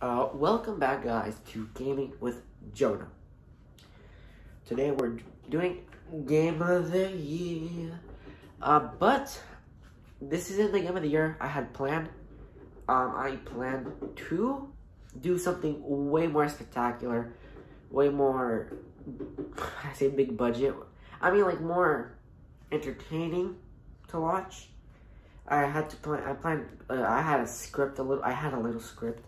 Welcome back, guys, to Gaming with Jonah. Today we're doing Game of the Year. But this isn't the Game of the Year I had planned. I planned to do something way more spectacular, way more, I say big budget. I mean, like, more entertaining to watch. I had a script, I had a little script.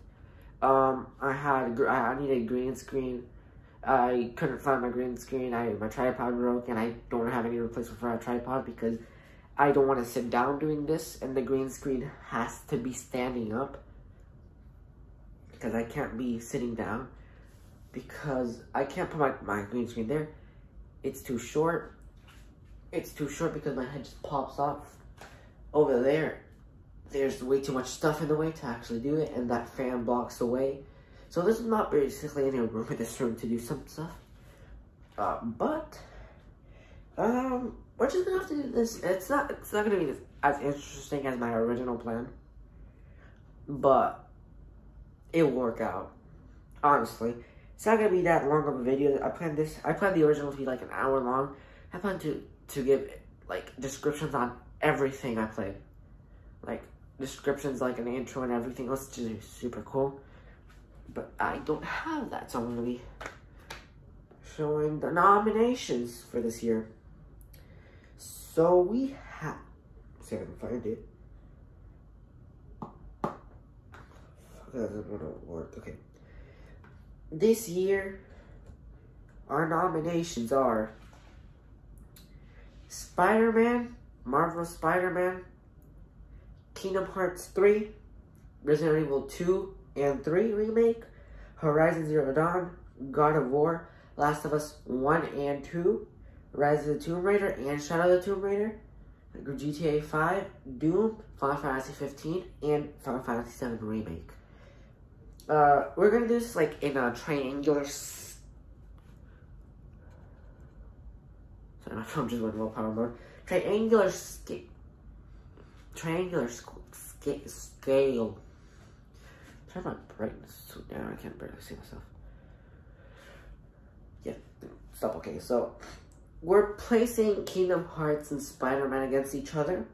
I needed a green screen. I couldn't find my green screen. My tripod broke, and I don't have any replacement for a tripod because I don't want to sit down doing this, and the green screen has to be standing up because I can't be sitting down because I can't put my green screen there. It's too short. It's too short because my head just pops off over there. There's way too much stuff in the way to actually do it, and that fan blocks the way. So there's not basically any room in this room to do some stuff. We're just gonna have to do this. It's not gonna be as interesting as my original plan, but it will work out. Honestly, it's not gonna be that long of a video. I planned the original to be like an hour long. I plan to give like descriptions on everything I played, like descriptions, like an intro and everything else, which is super cool. But I don't have that, so I'm gonna be showing the nominations for this year. So we have, see if I can find it. That doesn't want to work. Okay. This year, our nominations are Spider-Man, Marvel Spider-Man, Kingdom Hearts 3, Resident Evil 2 and 3 Remake, Horizon Zero Dawn, God of War, Last of Us 1 and 2, Rise of the Tomb Raider and Shadow of the Tomb Raider, GTA 5, Doom, Final Fantasy 15, and Final Fantasy 7 Remake. We're gonna do this like in a triangular. Sorry, my phone just went low power mode. Triangular scale. Turn my brightness so down. I can't barely see myself. Yeah, stop. Okay, so we're placing Kingdom Hearts and Spider-Man against each other.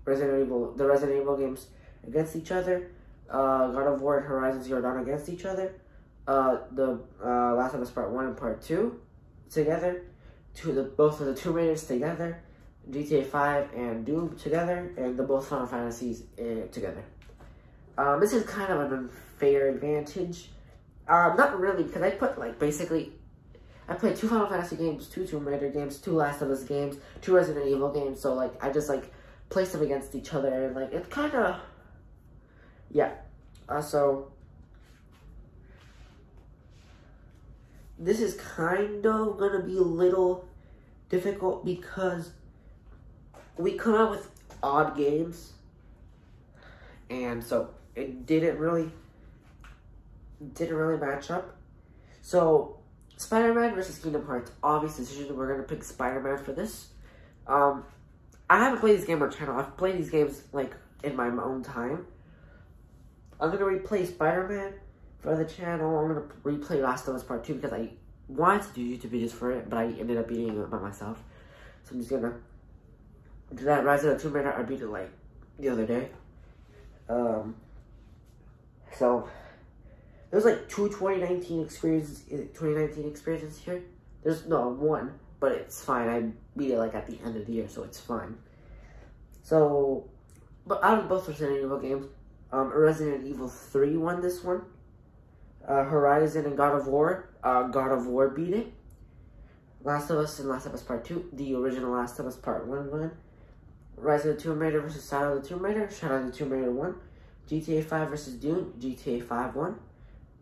The Resident Evil games against each other. God of War and Horizon Zero Dawn against each other. The Last of Us Part 1 and Part 2 together. Both of the Tomb Raiders together. GTA 5 and Doom together, and both Final Fantasies together. This is kind of an unfair advantage. Not really, because I put like basically, I played 2 Final Fantasy games, 2 Tomb Raider games, 2 Last of Us games, 2 Resident Evil games. So like I just like placed them against each other, and like it's kind of, yeah. So this is kind of gonna be a little difficult because we come out with odd games, and so it didn't really match up. So Spider-Man versus Kingdom Hearts, obvious decision. We're gonna pick Spider-Man for this. I haven't played this game on channel. I've played these games like in my own time. I'm gonna replay Spider-Man for the channel. I'm gonna replay Last of Us Part 2 because I wanted to do YouTube videos for it, but I ended up beating it by myself. So I'm just gonna do that. Rise of the Tomb Raider, I beat it like the other day. So there's like 2 2019 experiences here. There's no one, but it's fine. I beat it like at the end of the year, so it's fine. So, but out of both Resident Evil games, Resident Evil 3 won this one. Horizon and God of War beat it. Last of Us and Last of Us Part 2, the original Last of Us Part 1 won. Rise of the Tomb Raider versus Shadow of the Tomb Raider, Shadow of the Tomb Raider 1. GTA 5 versus Doom, GTA 5 1.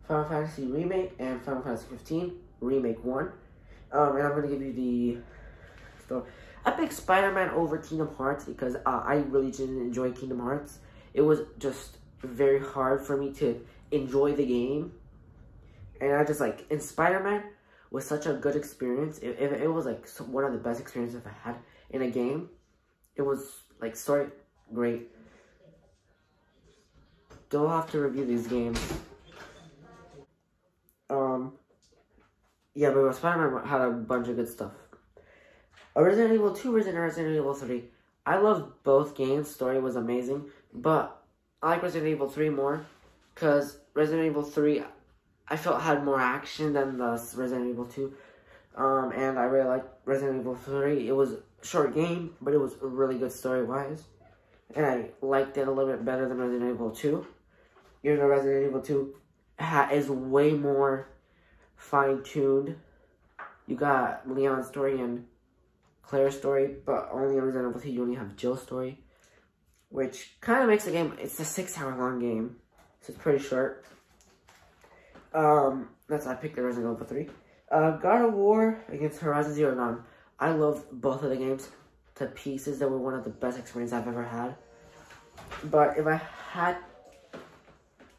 Final Fantasy Remake and Final Fantasy 15, Remake 1. And I'm going to give you the... So, I picked Spider-Man over Kingdom Hearts because I really didn't enjoy Kingdom Hearts. It was just very hard for me to enjoy the game. And I just like, in Spider-Man was such a good experience. It was like one of the best experiences I've had in a game. It was like story great. Don't have to review these games. Yeah, but Spider-Man had a bunch of good stuff. Resident Evil 2, Resident Evil 3. I loved both games. Story was amazing. But I like Resident Evil 3 more. Because Resident Evil 3, I felt had more action than the Resident Evil 2. And I really liked Resident Evil 3. It was a short game, but it was really good story-wise. And I liked it a little bit better than Resident Evil 2. Even though Resident Evil 2 is way more fine-tuned. You got Leon's story and Claire's story, but only in Resident Evil 2 you only have Jill's story. Which kind of makes the game, it's a 6-hour long game. So it's pretty short. That's why I picked the Resident Evil 3. God of War against Horizon Zero Dawn. I love both of the games to pieces. They were one of the best experiences I've ever had. But if I had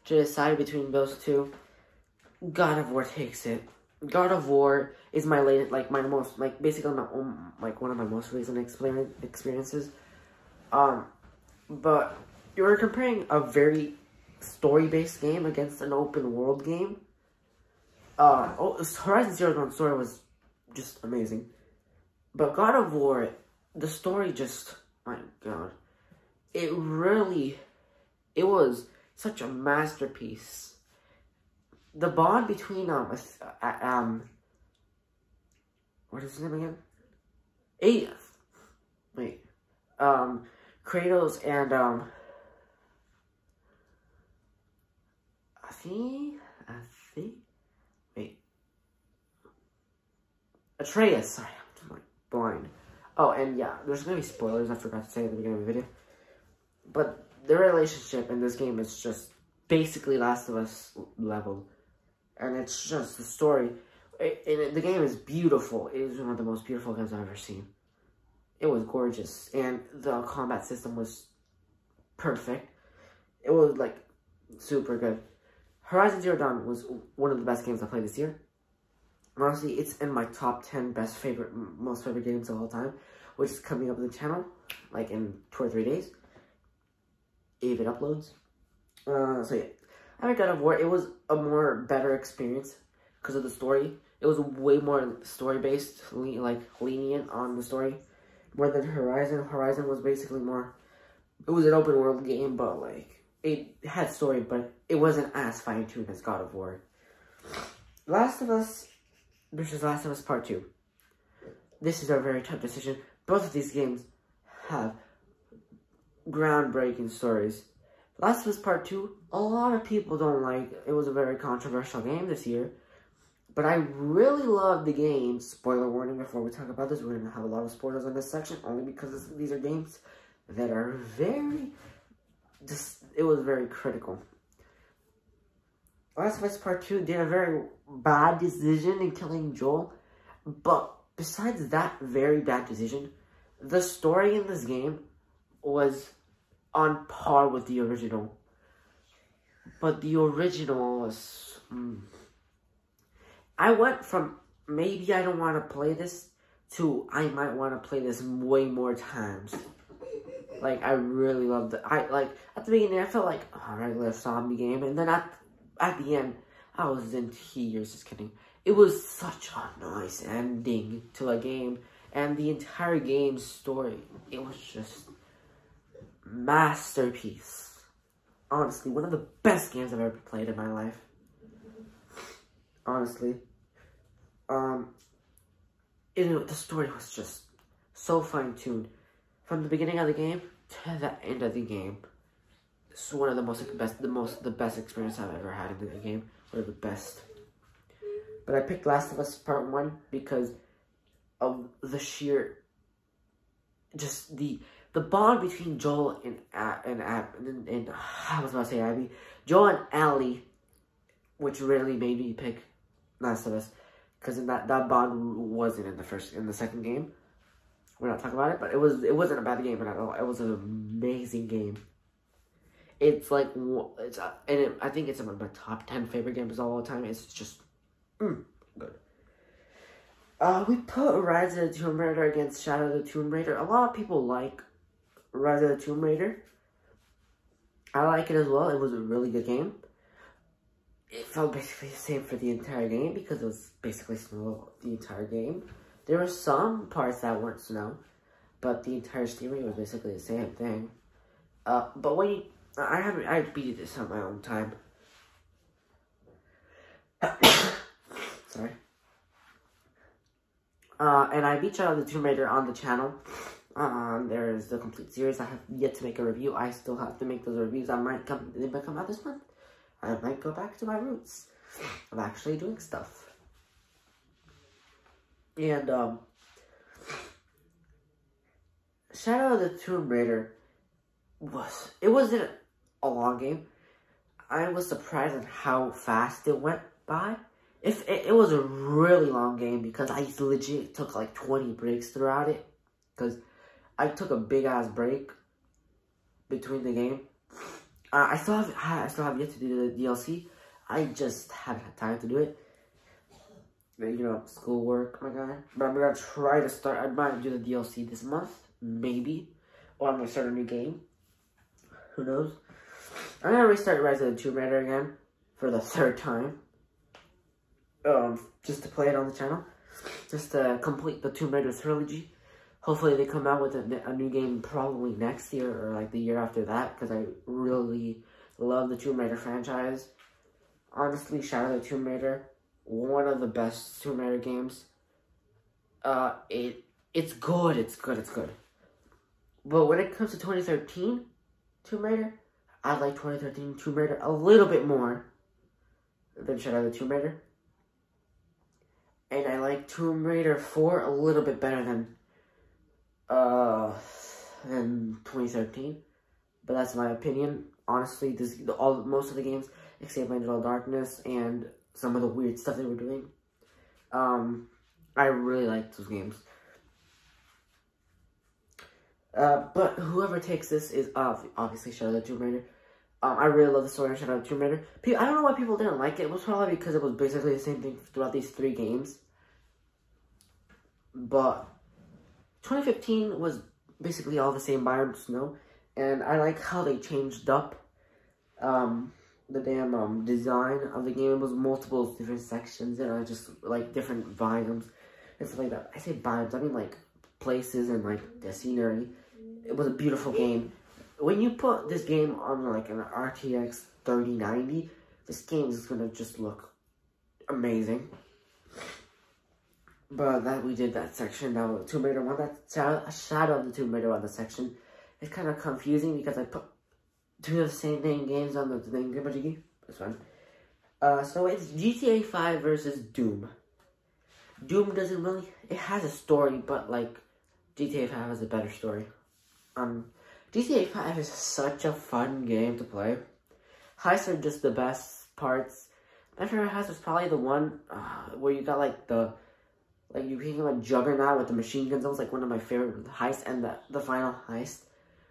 to decide between those two, God of War takes it. God of War is my latest, basically my own, one of my most recent experiences. But you're comparing a very story-based game against an open-world game. Horizon Zero Dawn story was just amazing. But God of War, the story just, my God. It was such a masterpiece. The bond between, what is his name again? Kratos and, Atreus, sorry, I'm blind. Oh, and yeah, there's gonna be spoilers, I forgot to say at the beginning of the video. But the relationship in this game is just basically Last of Us level. And it's just the story. The game is beautiful. It is one of the most beautiful games I've ever seen. It was gorgeous. And the combat system was perfect. It was, super good. Horizon Zero Dawn was one of the best games I played this year. Honestly, it's in my top 10 most favorite games of all time, which is coming up on the channel, in 2 or 3 days, if it uploads. So yeah, I like God of War. It was a better experience because of the story. It was way more story-based, lenient on the story, more than Horizon. Horizon was basically more, it was an open-world game, but, it had story, but it wasn't as fine-tuned as God of War. Last of Us versus Last of Us Part 2. This is a very tough decision. Both of these games have groundbreaking stories. Last of Us Part 2, a lot of people don't like. It was a very controversial game this year. But I really love the game. Spoiler warning before we talk about this. We're going to have a lot of spoilers on this section. Only because these are games that are very... it was very critical. Last of Us Part 2 did a very bad decision in killing Joel. But besides that very bad decision, the story in this game was on par with the original. But the original was... I went from, maybe I don't want to play this, to I might want to play this way more times. I really loved it. At the beginning, I felt like a regular zombie game. And then at the end, I was in tears, just kidding. It was such a nice ending to a game. And the entire game's story, it was just masterpiece. Honestly, one of the best games I've ever played in my life. Honestly. The story was just so fine-tuned. From the beginning of the game to the end of the game. This is one of the best experience I've ever had in the game. One of the best. But I picked Last of Us Part 1 because of the sheer, just the bond between Joel and I was about to say Abby. Joel and Ellie, which really made me pick Last of Us, because that bond wasn't in the second game. We're not talking about it, but it wasn't a bad game at all. It was an amazing game. It's I think it's one of my top 10 favorite games of all time. It's just good. We put Rise of the Tomb Raider against Shadow of the Tomb Raider. A lot of people like Rise of the Tomb Raider. I like it as well. It was a really good game. it felt basically the same for the entire game because it was basically snow the entire game. There were some parts that weren't snow, but the entire steering was basically the same thing. But when I beat this on my own time. Sorry. And I beat Shadow of the Tomb Raider on the channel. There's the complete series. I have yet to make a review. I still have to make those reviews. They might come out this month. I might go back to my roots of actually doing stuff. And, Shadow of the Tomb Raider wasn't a long game. I was surprised at how fast it went by. It was a really long game because I legit took like 20 breaks throughout it. Because I took a big ass break between the game. I still have yet to do the DLC. I just haven't had time to do it. You know, schoolwork, my guy. But I'm gonna try to start. I might do the DLC this month, maybe, or I'm gonna start a new game. Who knows? I'm gonna restart Rise of the Tomb Raider again for the 3rd time. Just to play it on the channel, just to complete the Tomb Raider trilogy. Hopefully they come out with a new game probably next year or like the year after that, because I really love the Tomb Raider franchise. Honestly, Shadow of the Tomb Raider, one of the best Tomb Raider games. It's good. But when it comes to 2013 Tomb Raider, I like 2013 Tomb Raider a little bit more than Shadow of the Tomb Raider. And I like Tomb Raider 4 a little bit better than 2013, but that's my opinion. Honestly, most of the games, except Untitled Darkness and some of the weird stuff they were doing, I really liked those games. But whoever takes this is obviously Shadow of the Tomb Raider. I really love the story of Shadow of the Tomb Raider. I don't know why people didn't like it. It was probably because it was basically the same thing throughout these 3 games. But 2015 was basically all the same biome snow, and I like how they changed up the damn design of the game. It was multiple different sections and just like different biomes and stuff like that. I say biomes, I mean like places and like the scenery. It was a beautiful game. When you put this game on like an RTX 3090, this game is gonna just look amazing. But that we did that section. Now Tomb Raider 1, that Shadow of the Tomb Raider 1, the section is kind of confusing because I put 2 of the same name games on the thing. It's fun. So it's GTA 5 versus Doom. Doom doesn't really, it has a story, but like GTA 5 has a better story. GTA 5 is such a fun game to play. Heists are just the best parts. My favorite heist was probably the one where you got like you became a juggernaut with the machine guns. That was like one of my favorite heists, and the final heist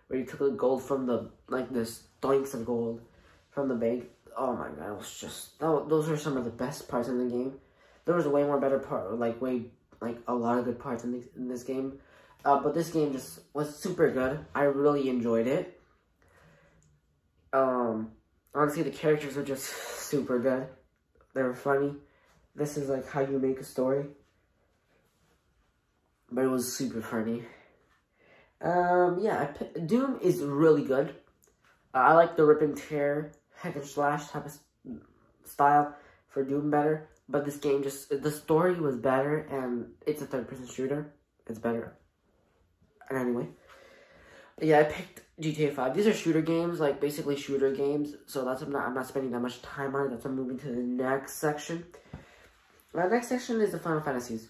where you took the gold from the doinks of gold from the bank. Oh my god, it was just those are some of the best parts in the game. There was a way more better part, a lot of good parts in this game. But this game just was super good. I really enjoyed it. Honestly, the characters were just super good. They were funny. This is like how you make a story. But it was super funny. Yeah, Doom is really good. I like the rip and tear, hack and slash type of style for Doom better. But this game the story was better, and it's a 3rd-person shooter. It's better. And anyway, yeah, I picked GTA 5. These are shooter games, like basically shooter games. So I'm not spending that much time on it. That's why I'm moving to the next section. The next section is the Final Fantasies.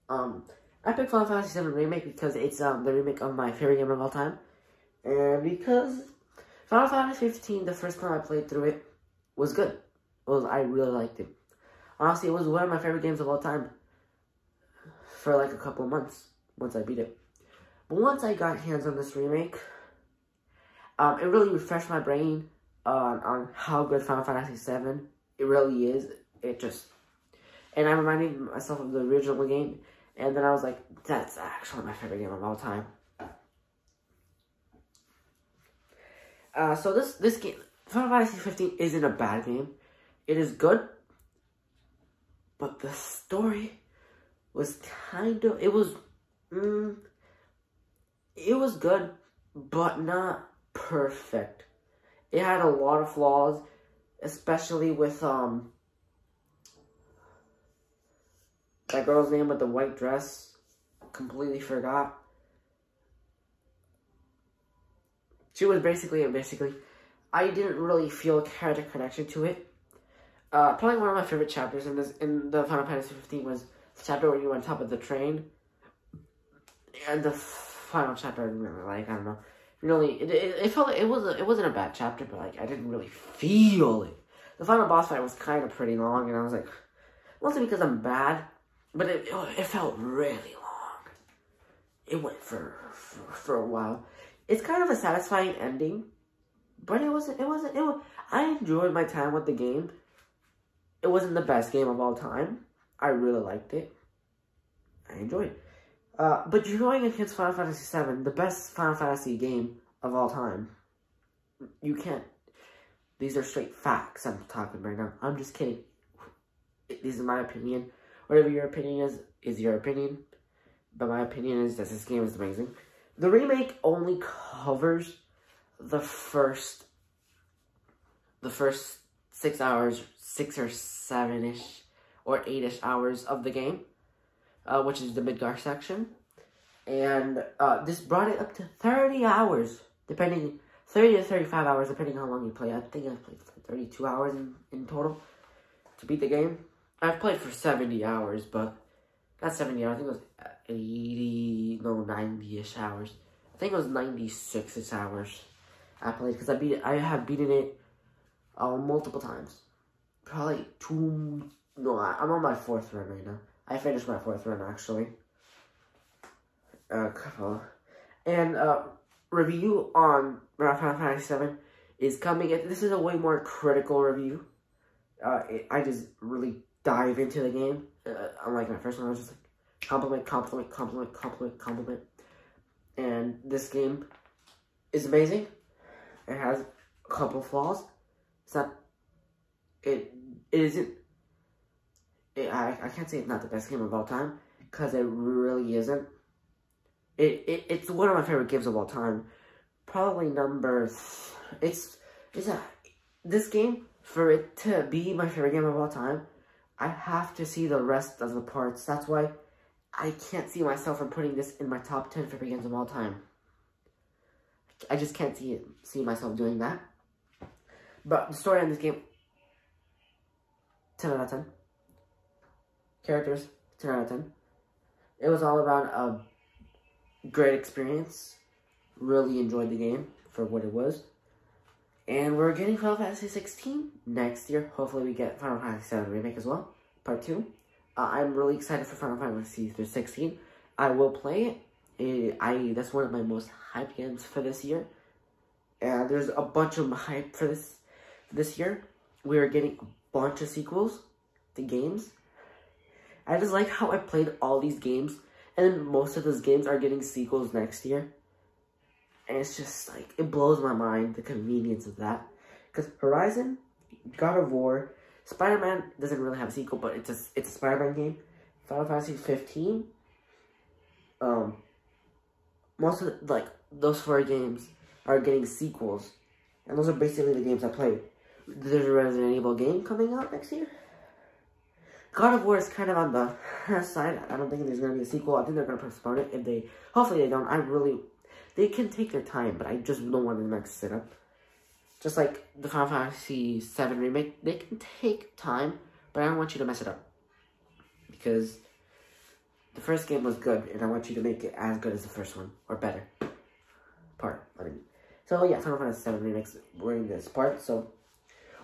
I picked Final Fantasy VII Remake because it's the remake of my favorite game of all time. And because Final Fantasy 15, the first time I played through it, was good. I really liked it. Honestly, it was one of my favorite games of all time for like a couple of months once I beat it. But once I got hands on this remake, it really refreshed my brain on how good Final Fantasy VII it really is. And I reminded myself of the original game, and then I was like, that's actually my favorite game of all time. So this game, Final Fantasy 15 isn't a bad game. It is good, but the story was it was good, but not perfect. It had a lot of flaws, especially with, that girl's name with the white dress. Completely forgot. She was basically, I didn't really feel a character connection to it. Probably one of my favorite chapters in the Final Fantasy 15 was the chapter where you were on top of the train. And the final chapter, I remember, like, I don't know. Really, it felt like it wasn't a bad chapter, but like I didn't really feel it. The final boss fight was kind of pretty long, and I was like, mostly because I'm bad, but it felt really long. It went for a while. It's kind of a satisfying ending, but it was. I enjoyed my time with the game. It wasn't the best game of all time. I really liked it. I enjoyed it. But you're going against Final Fantasy VII, the best Final Fantasy game of all time. You can't. These are straight facts I'm talking right now. I'm just kidding. This is my opinion. Whatever your opinion is your opinion. But my opinion is that this game is amazing. The remake only covers the first 6 hours, 6 or 7-ish, or 8-ish hours of the game. Which is the Midgar section. And this brought it up to 30 hours, 30 to 35 hours, depending on how long you play. I think I played for 32 hours in total to beat the game. I've played for 70 hours, but not 70 hours, I think it was 90-ish hours. I think it was 96-ish hours I played, because I have beaten it multiple times. Probably I'm on my 4th run right now. I finished my 4th run, actually. And review on Final Fantasy VII is coming. This is a way more critical review. I just really dive into the game. Unlike my first one, I was just like, compliment. And this game is amazing. It has a couple flaws. It isn't. I can't say it's not the best game of all time, because it really isn't. It's one of my favorite games of all time. Probably this game, for it to be my favorite game of all time, I have to see the rest of the parts. That's why I can't see myself from putting this in my top 10 favorite games of all time. I just can't see myself doing that. But the story in this game, 10 out of 10. Characters, 10 out of 10. It was all around a great experience. Really enjoyed the game for what it was. And we're getting Final Fantasy 16 next year. Hopefully we get Final Fantasy 7 Remake as well. Part 2. I'm really excited for Final Fantasy 16. I will play it. That's one of my most hyped games for this year. And there's a bunch of hype for this year. We are getting a bunch of sequels to games. I just like how I played all these games, and most of those games are getting sequels next year. And it's just like, it blows my mind, the convenience of that. Because Horizon, God of War, Spider-Man doesn't really have a sequel, but it's a Spider-Man game. Final Fantasy 15, most of those 4 games are getting sequels. And those are basically the games I played. There's a Resident Evil game coming out next year. God of War is kind of on the side. I don't think there's going to be a sequel. I think they're going to postpone it. Hopefully they don't. They can take their time, but I just don't want them to mix it up. Just like the Final Fantasy 7 Remake, they can take time, but I don't want you to mess it up. Because the first game was good, and I want you to make it as good as the first one, or better. So yeah, Final Fantasy 7 Remake, we're in this part, so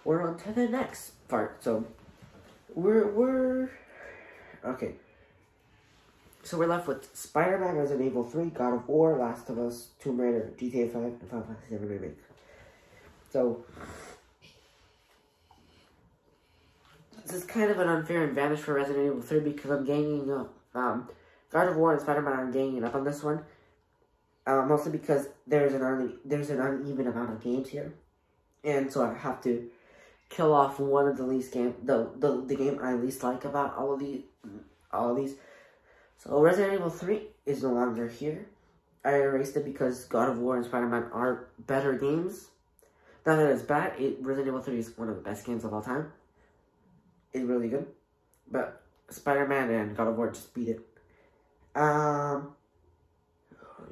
we're on to the next part. So okay. So we're left with Spider-Man, Resident Evil 3, God of War, Last of Us, Tomb Raider, GTA 5, and Final Fantasy 7 Remake. So this is kind of an unfair advantage for Resident Evil 3 because I'm ganging up. God of War and Spider-Man are ganging up on this one. Mostly because there's an uneven amount of games here. And so I have to kill off one of the least game, the game I least like about all of these. So Resident Evil 3 is no longer here. I erased it because God of War and Spider-Man are better games. Not that it's bad. Resident Evil 3 is one of the best games of all time. It's really good. But Spider-Man and God of War just beat it.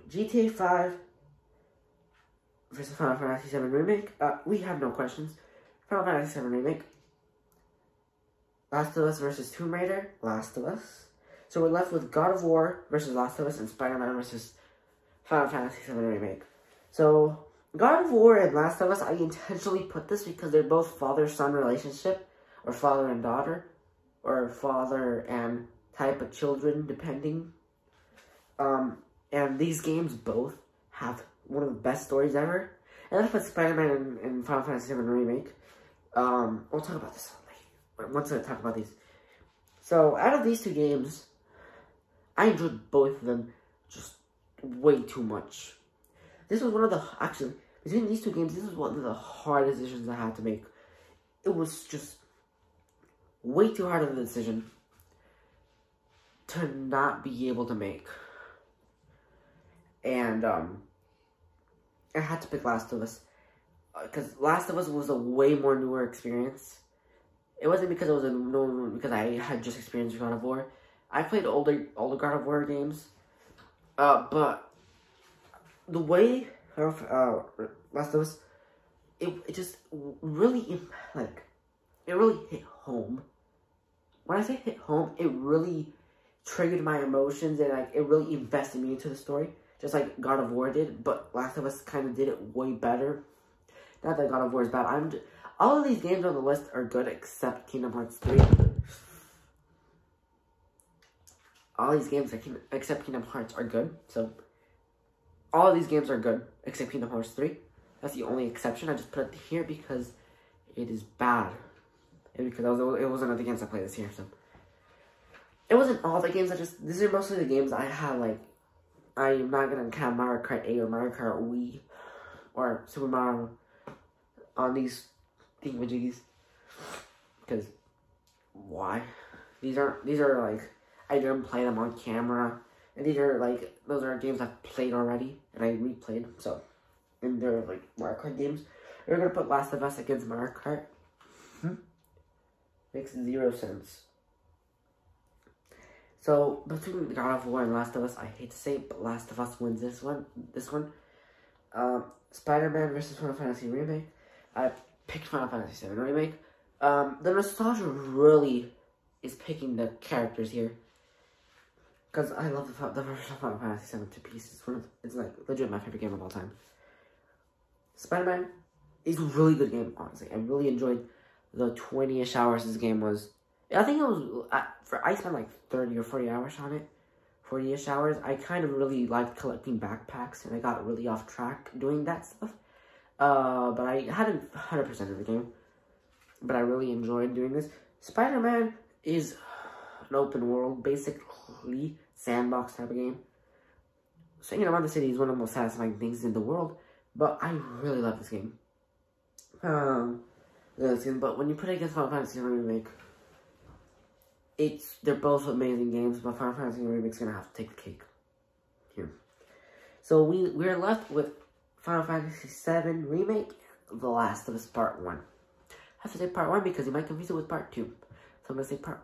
GTA 5 versus Final Fantasy 7 Remake. We have no questions. Final Fantasy 7 Remake. Last of Us versus Tomb Raider. Last of Us. So we're left with God of War versus Last of Us and Spider-Man versus Final Fantasy 7 Remake. So, God of War and Last of Us, I intentionally put this because they're both father-son relationship, or father and daughter, or father and type of children, depending. And these games both have one of the best stories ever. And then I put Spider-Man and Final Fantasy 7 Remake. We'll talk about this later, once I talk about these. So, out of these two games, I enjoyed both of them just way too much. This was one of the, actually, between these two games, this was one of the hardest decisions I had to make. It was just way too hard of a decision to not be able to make. And, I had to pick Last of Us. Because Last of Us was a way more newer experience. It wasn't because it was because I had just experienced God of War. I played older God of War games. But the way Last of Us, it just really, it really hit home. When I say hit home, it really triggered my emotions and it really invested me into the story. Just like God of War did, but Last of Us kind of did it way better. Not that God of War is bad. All of these games on the list are good except Kingdom Hearts 3. All these games except Kingdom Hearts are good. So, all of these games are good except Kingdom Hearts 3. That's the only exception. I just put it here because it is bad. And because it wasn't the games I played this year. So, it wasn't all the games. These are mostly the games I had, I'm not going to count Mario Kart 8 or Mario Kart Wii or Super Mario on these thingamajiggies. Because, why? These are I didn't play them on camera. And these are, those are games I've played already. And I replayed, so. And they're, Mario Kart games. We're going to put Last of Us against Mario Kart. Makes 0 sense. So, between God of War and Last of Us, I hate to say it, but Last of Us wins this one. Spider-Man versus Final Fantasy Remake. I picked Final Fantasy VII Remake. The nostalgia really is picking the characters here. Because I love the version of Final Fantasy VII to pieces. It's legit my favorite game of all time. Spider-Man is a really good game, honestly. I really enjoyed the 20-ish hours this game was. I think it was, I spent 30 or 40 hours on it. 40-ish hours. I kind of really liked collecting backpacks, and I got really off track doing that stuff. But I hadn't 100% of the game. But I really enjoyed doing this. Spider-Man is an open world, basically sandbox type of game. Swinging around the city is one of the most satisfying things in the world. But I really love this game. But when you put it against Final Fantasy Remake, they're both amazing games, but Final Fantasy Remake's gonna have to take the cake here. So we're left with Final Fantasy VII Remake, The Last of Us Part 1. I have to say Part 1 because you might confuse it with Part 2. So I'm gonna say Part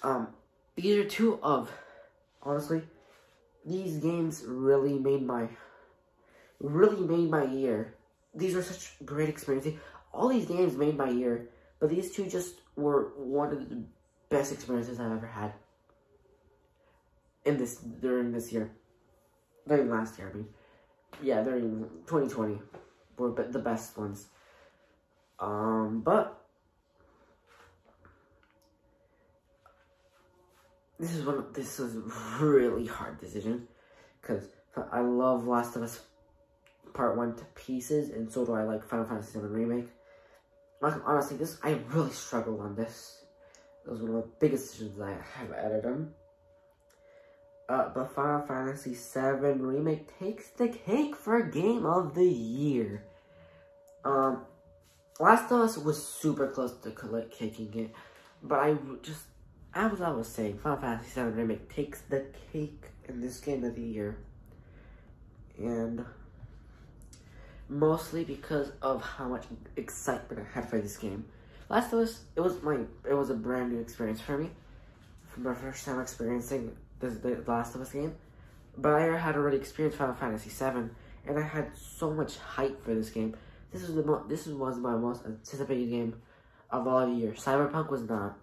1. These are two of, honestly, these games really made my year. These are such great experiences. All these games made my year, but these two just were one of the best experiences I've ever had during last year, I mean. Yeah, during 2020 were the best ones. But this was a really hard decision because I love Last of Us Part 1 to pieces, and so do I like Final Fantasy VII Remake. Honestly, I really struggled on this. It was one of the biggest decisions I have ever done. But Final Fantasy VII Remake takes the cake for Game of the Year. Last of Us was super close to kicking it, but as I was saying, Final Fantasy VII Remake takes the cake in this game of the year, and mostly because of how much excitement I had for this game. Last of Us, it was a brand new experience for me, for my first time experiencing the Last of Us game. But I had already experienced Final Fantasy VII, and I had so much hype for this game. This was my most anticipated game of all the year. Cyberpunk was not,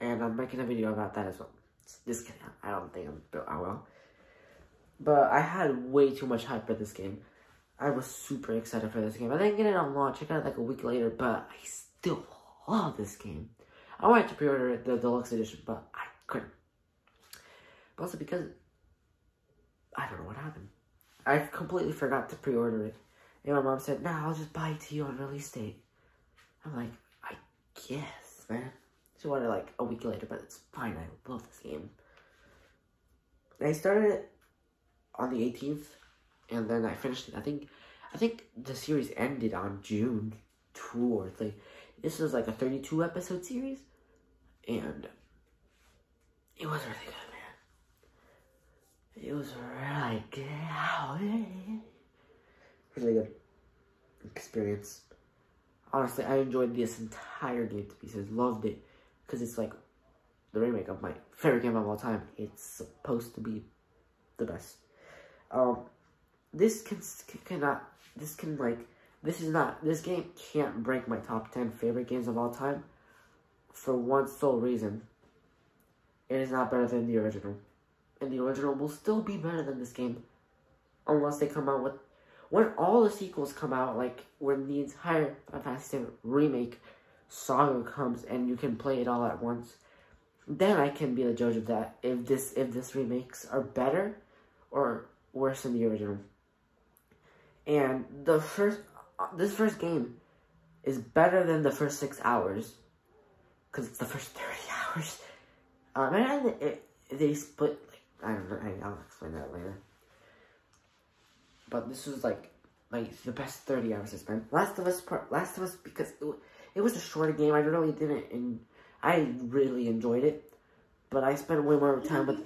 and I'm making a video about that as well. Just kidding. I don't think I will. But I had way too much hype for this game. I was super excited for this game. I didn't get it on launch. I got it like a week later, but I still love this game. I wanted to pre-order it, the deluxe edition, but I couldn't. But also because I don't know what happened. I completely forgot to pre-order it. And my mom said, "Nah, I'll just buy it to you on release date." I'm like, I guess, man. She wanted like a week later, but it's fine. I love this game. I started it on the 18th, and then I finished it. I think the series ended on June 2 or 3. This was like a 32 episode series, and it was really good, man. It was really good. Really good experience. Honestly, I enjoyed this entire game to pieces. Loved it, because it's like the remake of my favorite game of all time. It's supposed to be the best. This game can't break my top 10 favorite games of all time for one sole reason. It is not better than the original. And the original will still be better than this game, unless they come out with, when all the sequels come out, like when the entire Final Fantasy VII Remake saga comes and you can play it all at once, then I can be the judge of that, if this remakes are better or worse than the original. And this first game is better than the first 6 hours, because it's the first 30 hours. And they split, like, I don't know, I'll explain that later. But this was like the best 30 hours I spent. Last of Us, because it was a shorter game. I really enjoyed it, but I spent way more time with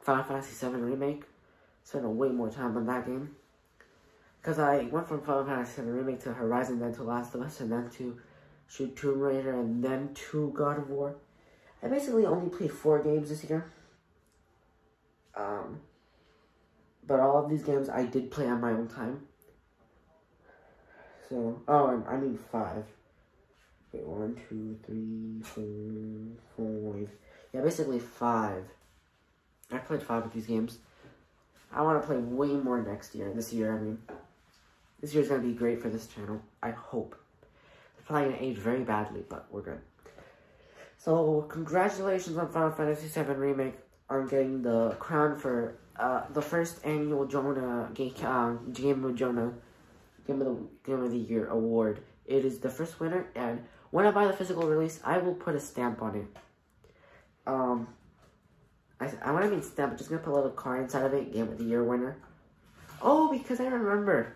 Final Fantasy VII Remake. Spent way more time on that game, because I went from Final Fantasy VII Remake to Horizon, then to Last of Us, and then to Tomb Raider, and then to God of War. I basically only played 4 games this year. But all of these games I did play on my own time. So, I mean 5. Wait, 1, 2, 3, 4, 5. Yeah, basically 5. I played 5 of these games. I want to play way more this year, I mean. This year's going to be great for this channel, I hope. It's probably going to age very badly, but we're good. So, congratulations on Final Fantasy VII Remake on getting the crown for the first annual Game of the Year award. It is the first winner, and when I buy the physical release, I will put a stamp on it. When I mean stamp, I'm just gonna put a little card inside of it, Game of the Year winner. Oh, because I remember.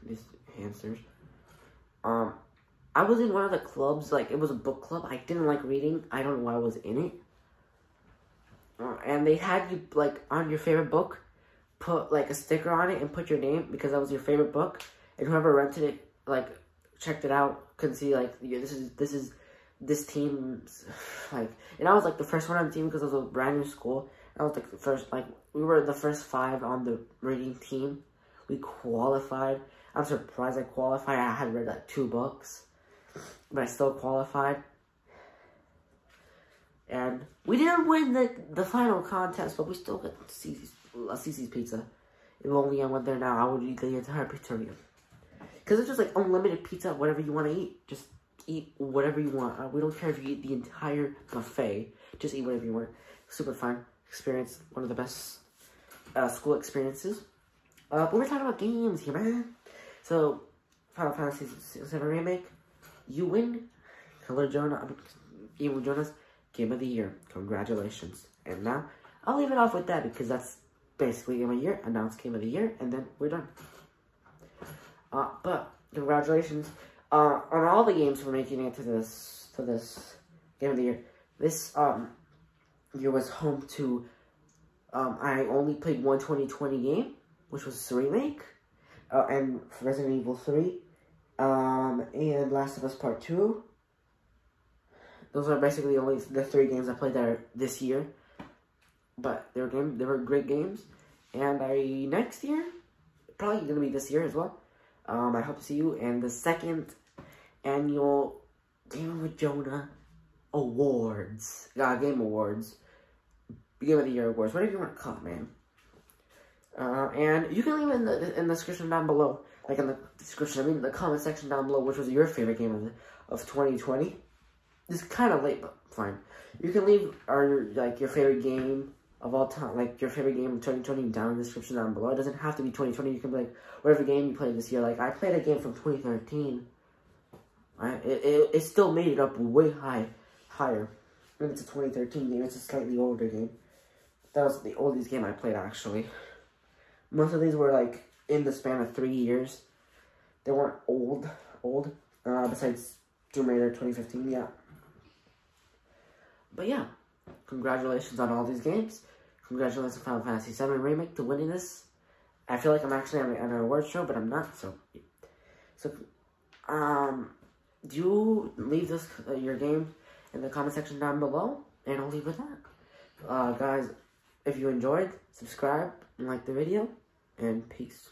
These hamsters. I was in one of the clubs, like, it was a book club. I didn't like reading. I don't know why I was in it. And they had you, like, on your favorite book, put, like, a sticker on it and put your name, because that was your favorite book. And whoever rented it, like, checked it out, could see, like, yeah, this team's, like, and I was, like, the first one on the team, because it was a brand new school. I was, like, the first, like, we were the first 5 on the reading team. We qualified. I'm surprised I qualified. I had read, like, 2 books, but I still qualified. And we didn't win the final contest, but we still got Cece's pizza. If only I went there now, I would eat the entire pizzeria. Because it's just like unlimited pizza, whatever you want to eat. Just eat whatever you want. We don't care if you eat the entire buffet. Just eat whatever you want. Super fun experience. One of the best school experiences. But we're talking about games here, man. So, Final Fantasy VII Remake. You win. Evil Jonas, Game of the Year. Congratulations. And now, I'll leave it off with that because that's basically Game of the Year, announced Game of the Year, and then we're done. But congratulations on all the games for making it to this Game of the Year. This year was home to I only played one 2020 game, which was Remake, and Resident Evil 3, and Last of Us Part 2. Those are basically only the 3 games I played there this year. But they were great games. And next year, probably gonna be this year as well. I hope to see you in the 2nd annual Game with Jonah Awards. Game Awards. Game of the Year Awards. Whatever you want to call it, man. And you can leave in the description down below. Like in the description, the comment section down below, which was your favorite game of 2020. It's kind of late, but fine. You can leave your favorite game of all time, like your favorite game of 2020 down in the description down below. It doesn't have to be 2020. You can be like, whatever game you played this year. Like, I played a game from 2013. It still made it up way higher. And it's a 2013 game. It's a slightly older game. That was the oldest game I played, actually. Most of these were, like, in the span of 3 years. They weren't old. Besides Tomb Raider 2015, yeah. But yeah, congratulations on all these games. Congratulations on Final Fantasy VII Remake to winning this. I feel like I'm actually on an award show, but I'm not. So, do you leave your game in the comment section down below, and I'll leave with that. Guys, if you enjoyed, subscribe and like the video, and peace.